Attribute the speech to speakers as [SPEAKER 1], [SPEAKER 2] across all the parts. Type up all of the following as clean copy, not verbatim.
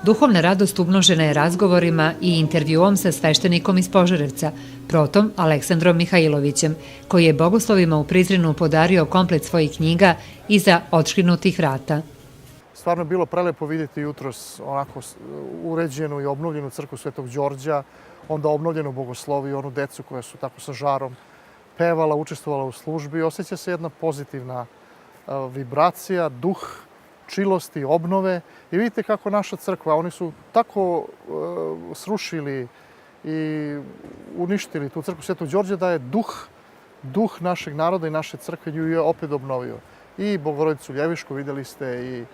[SPEAKER 1] Duhovna radost umnožena je razgovorima i intervjuom sa sveštenikom iz Požarevca, protom Aleksandrom Mihajlovićem, koji je bogoslovima u Prizrenu podario komplet svojih knjiga Iza otškrinutih vrata.
[SPEAKER 2] Stvarno je bilo prelepo vidjeti jutros onako uređenu i obnovljenu crkvu Svetog Đorđa, onda obnovljenu bogosloviju, onu decu koja su tako sa žarom pevala, učestvovala u službi. Osjeća se jedna pozitivna vibracija, duh čilosti, obnove. I vidite kako naša crkva, oni su tako srušili i uništili tu crkvu Svetog Đorđa da je duh našeg naroda i naše crkve nju je opet obnovio. I Bogorodicu Ljevišku, vidjeli ste i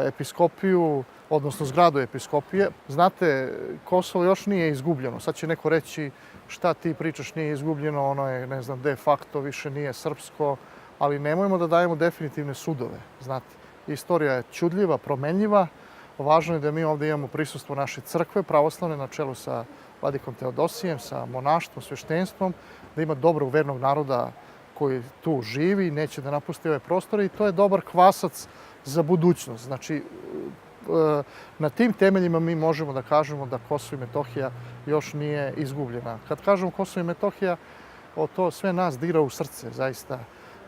[SPEAKER 2] episkopiju, odnosno zgradu episkopije. Znate, Kosovo još nije izgubljeno. Sad će neko reći šta ti pričaš nije izgubljeno, ono je, ne znam, de facto više nije srpsko, ali nemojmo da dajemo definitivne sudove, znate. Istorija je čudljiva, promenljiva. Važno je da mi ovdje imamo prisustvo naše crkve pravoslavne na čelu sa vladikom Teodosijem, sa monaštvom, sveštenstvom, da ima dobrog vernog naroda koji tu živi, neće da napusti ove prostore i to je dobar kvasac za budućnost. Znači, na tim temeljima mi možemo da kažemo da Kosovo i Metohija još nije izgubljena. Kad kažemo Kosovo i Metohija, to sve nas dira u srce, zaista.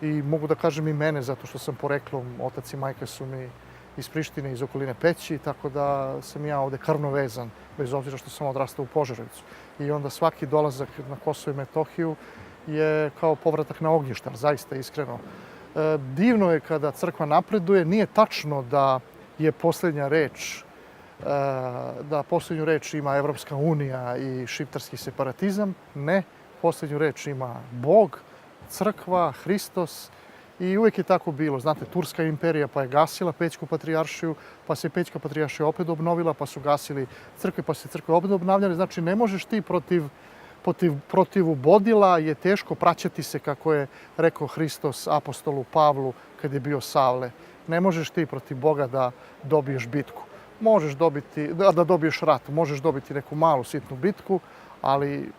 [SPEAKER 2] I mogu da kažem i mene, zato što sam poreklom, otac i majka su mi iz Prištine, iz okoline Peći, tako da sam ja ovde krvno vezan, bez obzira što sam odrastao u Požarevcu. I onda svaki dolazak na Kosovo i Metohiju je kao povratak na ognjištar, zaista iskreno. Divno je kada crkva napreduje, nije tačno da je posljednja reč, da posljednju reč ima Evropska unija i šiptarski separatizam. Ne, posljednju reč ima Bog, crkva, Hristos i uvijek je tako bilo. Znate, Turska imperija pa je gasila Pećku patrijaršiju, pa se Pećka patrijaršija opet obnovila, pa su gasili crkve, pa se crkve opet obnavljale. Znači, ne možeš ti protiv bodila je teško praćati se, kako je rekao Hristos apostolu Pavlu kad je bio Savle. Ne možeš ti protiv Boga da dobiješ bitku. Možeš da dobiješ rat, možeš dobiti neku malu sitnu bitku, ali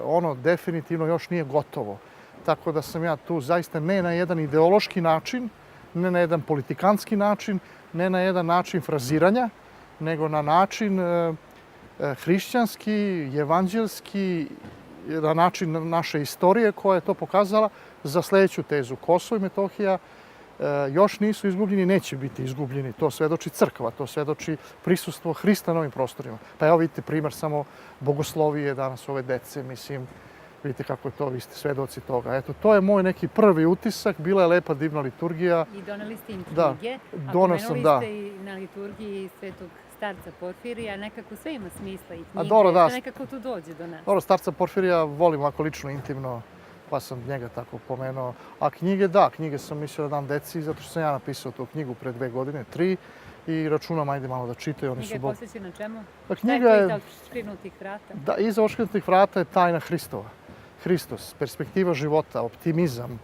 [SPEAKER 2] ono definitivno još nije gotovo. Tako da sam ja tu zaista ne na jedan ideološki način, ne na jedan politikanski način, ne na jedan način fraziranja, nego na način hrišćanski, evanđelski, na način naše istorije koja je to pokazala za sljedeću tezu. Kosovo i Metohija još nisu izgubljeni, neće biti izgubljeni. To svedoči crkva, to svedoči prisustvo Hrista na ovim prostorima. Pa evo vidite primjer samo bogoslovije danas ove dece, mislim, vidite kako je to, vi ste svedoci toga. Eto, to je moj neki prvi utisak, bila je lepa divna liturgija.
[SPEAKER 3] I doneli ste im
[SPEAKER 2] Da,
[SPEAKER 3] knjige, a
[SPEAKER 2] doneo sam,
[SPEAKER 3] pomenuli ste i na liturgiji Svetog starca Porfirija, nekako sve ima smisla i knjige,
[SPEAKER 2] dobro, da.
[SPEAKER 3] sve nekako tu dođe do nas.
[SPEAKER 2] Dobro, starca Porfirija volim ovako lično, intimno, pa sam njega tako pomenuo. A knjige, da, knjige sam mislio da dam deci, zato što sam ja napisao tu knjigu pre 2 godine, 3, i računam, ajde malo da čitaju.
[SPEAKER 3] Knjiga je posvećena čemu?
[SPEAKER 2] Pa knjiga je...
[SPEAKER 3] Iza otškrinutih vrata?
[SPEAKER 2] Da, iza otškrinutih vrata je tajna Hristova. Hristos, perspektiva života, optimizam,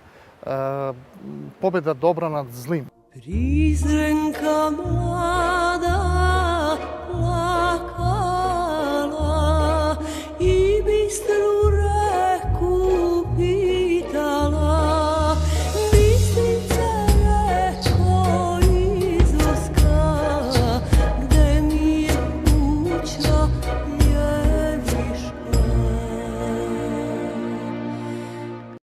[SPEAKER 2] pobjeda dobra nad zlim.
[SPEAKER 4] Prizrenka